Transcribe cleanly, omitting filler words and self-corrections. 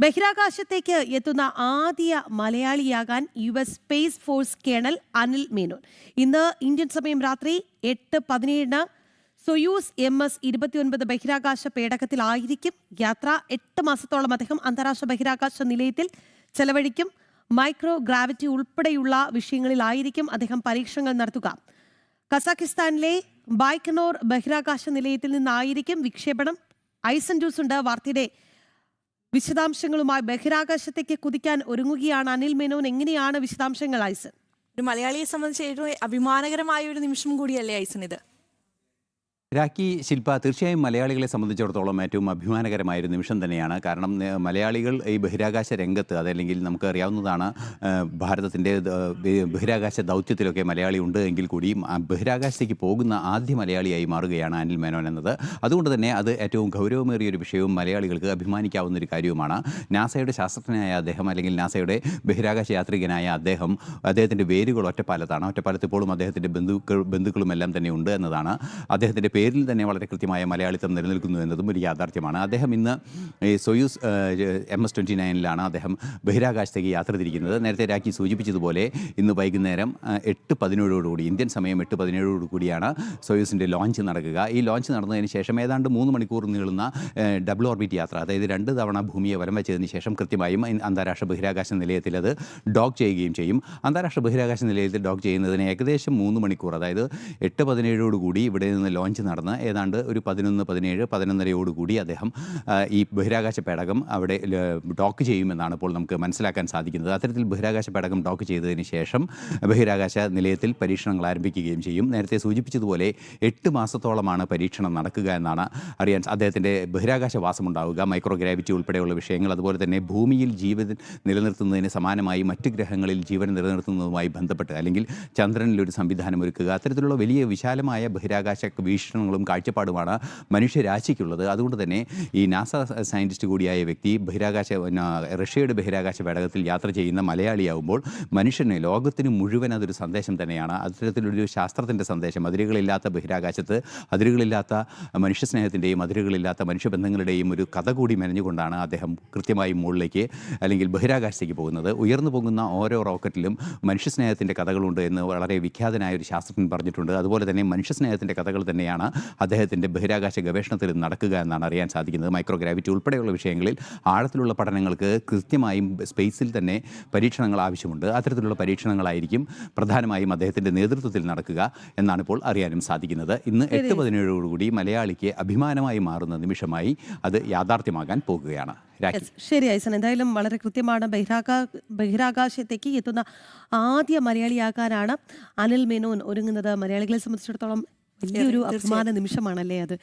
ബഹിരാകാശത്തേക്ക് എത്തുന്ന ആദ്യ മലയാളിയാകാൻ US space force colonel Anil Menon ഇന്ന് ഇന്ത്യൻ സമയം രാത്രി 8:17 സൊയൂസ് MS-29 ബഹിരാകാശ പേടകത്തിലായിരിക്കും യാത്ര. 8 മാസത്തോളം അദ്ദേഹം അന്താരാഷ്ട്ര ബഹിരാകാശ നിലയത്തിൽ ചെലവഴിക്കും. മൈക്രോ ഗ്രാവിറ്റി ഉൾപ്പെടെയുള്ള വിഷയങ്ങളിലായിരിക്കും അദ്ദേഹം പരീക്ഷണങ്ങൾ നടത്തുക. കസാഖിസ്ഥാനിലെ ബൈക്കനോർ ബഹിരാകാശ നിലയത്തിൽ നിന്നായിരിക്കും വിക്ഷേപണം. ഐസൻ ജൂസ് ഉണ്ട് വാർത്തയുടെ വിശദാംശങ്ങളുമായി. ബഹിരാകാശത്തേക്ക് കുതിക്കാൻ ഒരുങ്ങുകയാണ് അനിൽ മേനോൻ. എങ്ങനെയാണ് വിശദാംശങ്ങൾ ഐസൻ? ഒരു മലയാളിയെ സംബന്ധിച്ച് ഏറ്റവും അഭിമാനകരമായ ഒരു നിമിഷം കൂടിയല്ലേ ഐസൻ ഇത്? രാഖി, ശില്പ, തീർച്ചയായും മലയാളികളെ സംബന്ധിച്ചിടത്തോളം ഏറ്റവും അഭിമാനകരമായൊരു നിമിഷം തന്നെയാണ്. കാരണം മലയാളികൾ ഈ ബഹിരാകാശ രംഗത്ത്, അതല്ലെങ്കിൽ നമുക്ക് അറിയാവുന്നതാണ്, ഭാരതത്തിൻ്റെ ബഹിരാകാശ ദൗത്യത്തിലൊക്കെ മലയാളി ഉണ്ട് എങ്കിൽ കൂടിയും ബഹിരാകാശത്തേക്ക് പോകുന്ന ആദ്യ മലയാളിയായി മാറുകയാണ് അനിൽ മേനോൻ എന്നത്. അതുകൊണ്ട് തന്നെ അത് ഏറ്റവും ഗൗരവമേറിയൊരു വിഷയവും മലയാളികൾക്ക് അഭിമാനിക്കാവുന്ന ഒരു കാര്യവുമാണ്. നാസയുടെ ശാസ്ത്രജ്ഞനായ അദ്ദേഹം, അല്ലെങ്കിൽ നാസയുടെ ബഹിരാകാശ യാത്രികനായ അദ്ദേഹത്തിൻ്റെ വേരുകൾ ഒറ്റപ്പാലത്താണ്. ഒറ്റപ്പാലത്ത് ഇപ്പോഴും അദ്ദേഹത്തിൻ്റെ ബന്ധുക്കളും എല്ലാം തന്നെ ഉണ്ട് എന്നതാണ്. അദ്ദേഹത്തിൻ്റെ പേരിൽ തന്നെ വളരെ കൃത്യമായ മലയാളിത്തം നിലനിൽക്കുന്നു എന്നതും ഒരു യാഥാർത്ഥ്യമാണ്. അദ്ദേഹം ഇന്ന് സൊയൂസ് MS-29 അദ്ദേഹം ബഹിരാകാശത്തേക്ക് യാത്ര തിരിക്കുന്നത്. നേരത്തെ രാഖി സൂചിപ്പിച്ചതുപോലെ ഇന്ന് വൈകുന്നേരം 8:17 ഇന്ത്യൻ സമയം 8:17 സൊയൂസിൻ്റെ ലോഞ്ച് നടക്കുക. ഈ ലോഞ്ച് നടന്നതിന് ശേഷം ഏതാണ്ട് 3 മണിക്കൂർ നീളുന്ന ഡബിൾ ഓർബിറ്റ് യാത്ര, അതായത് 2 തവണ ഭൂമിയെ വലം വെച്ചതിന് ശേഷം കൃത്യമായും അന്താരാഷ്ട്ര ബഹിരാകാശ നിലയത്തിൽ അത് ഡോക്ക് ചെയ്യുകയും ചെയ്യും. അന്താരാഷ്ട്ര ബഹിരാകാശ നിലയത്തിൽ ഡോക്ക് ചെയ്യുന്നതിന് ഏകദേശം 3 മണിക്കൂർ, അതായത് 8:17 ഇവിടെ നിന്ന് ലോഞ്ച് നടന്ന് ഏതാണ്ട് ഒരു 11:17, 11:30 അദ്ദേഹം ഈ ബഹിരാകാശ പേടകം അവിടെ ഡോക്ക് ചെയ്യുമെന്നാണ് ഇപ്പോൾ നമുക്ക് മനസ്സിലാക്കാൻ സാധിക്കുന്നത്. അത്തരത്തിൽ ബഹിരാകാശ പേടകം ഡോക്ക് ചെയ്തതിന് ശേഷം ബഹിരാകാശ നിലയത്തിൽ പരീക്ഷണങ്ങൾ ആരംഭിക്കുകയും ചെയ്യും. നേരത്തെ സൂചിപ്പിച്ചതുപോലെ 8 മാസത്തോളമാണ് പരീക്ഷണം നടക്കുക എന്നാണ് അറിയാൻ അദ്ദേഹത്തിൻ്റെ ബഹിരാകാശവാസം ഉണ്ടാവുക. മൈക്രോ ഗ്രാവിറ്റി ഉൾപ്പെടെയുള്ള വിഷയങ്ങൾ, അതുപോലെ തന്നെ ഭൂമിയിൽ ജീവൻ നിലനിർത്തുന്നതിന് സമാനമായി മറ്റ് ഗ്രഹങ്ങളിൽ ജീവൻ നിലനിർത്തുന്നതുമായി ബന്ധപ്പെട്ട്, അല്ലെങ്കിൽ ചന്ദ്രനിലൊരു സംവിധാനം ഒരുക്കുക, അത്തരത്തിലുള്ള വലിയ വിശാലമായ ബഹിരാകാശ വീക്ഷണങ്ങളും കാഴ്ചപ്പാടുമാണ് മനുഷ്യരാശിക്കുള്ളത്. അതുകൊണ്ട് തന്നെ ഈ നാസ സയൻറ്റിസ്റ്റ് കൂടിയായ വ്യക്തി റഷ്യയുടെ ബഹിരാകാശ പേടകത്തിൽ യാത്ര ചെയ്യുന്ന മലയാളിയാവുമ്പോൾ മനുഷ്യന്, ലോകത്തിന് മുഴുവൻ അതൊരു സന്ദേശം തന്നെയാണ്. അത്തരത്തിലൊരു ശാസ്ത്രത്തിൻ്റെ സന്ദേശം. അതിരുകളില്ലാത്ത ബഹിരാകാശത്ത് അതിരുകളില്ലാത്ത മനുഷ്യസ്നേഹത്തിൻ്റെയും അതിരുകളില്ലാത്ത മനുഷ്യബന്ധങ്ങളുടെയും ഒരു കഥ കൂടി മെനഞ്ഞുകൊണ്ടാണ് അദ്ദേഹം കൃത്യമായും മുകളിലേക്ക്, അല്ലെങ്കിൽ ബഹിരാകാശത്തേക്ക് പോകുന്നത്. ഉയർന്നു പോകുന്ന ഓരോ റോക്കറ്റിലും മനുഷ്യസ്നേഹത്തിൻ്റെ കഥകളുണ്ട് എന്ന് വളരെ വിഖ്യാതനായ ഒരു ശാസ്ത്രജ്ഞൻ പറഞ്ഞിട്ടുണ്ട്. അതുപോലെ തന്നെ മനുഷ്യസ്നേഹത്തിൻ്റെ കഥകൾ തന്നെയാണ് അദ്ദേഹത്തിൻ്റെ ബഹിരാകാശ ഗവേഷണത്തിൽ നടക്കുക എന്നാണ് അറിയാൻ സാധിക്കുന്നത്. മൈക്രോ ഗ്രാവിറ്റി ഉൾപ്പെടെയുള്ള വിഷയങ്ങളിൽ ആഴത്തിലുള്ള പഠനങ്ങൾക്ക് കൃത്യമായും സ്പേസിൽ തന്നെ പരീക്ഷണങ്ങൾ ആവശ്യമുണ്ട്. അത്തരത്തിലുള്ള പരീക്ഷണങ്ങളായിരിക്കും പ്രധാനമായും അദ്ദേഹത്തിൻ്റെ നേതൃത്വത്തിൽ നടക്കുക എന്നാണ് ഇപ്പോൾ അറിയാനും സാധിക്കുന്നത്. ഇന്ന് 8:17 മലയാളിക്ക് അഭിമാനമായി മാറുന്ന നിമിഷമായി അത് യാഥാർത്ഥ്യമാകാൻ പോകുകയാണ്. ശരി ഐസൻ, എന്തായാലും വളരെ കൃത്യമാണ്. ബഹിരാകാശത്തേക്ക് എത്തുന്ന ആദ്യ മലയാളിയാകാനാണ് അനിൽ മേനോൻ ഒരുങ്ങുന്നത്. മലയാളികളെ സംബന്ധിച്ചിടത്തോളം വലിയൊരു അഭിമാന നിമിഷമാണല്ലേ അത്.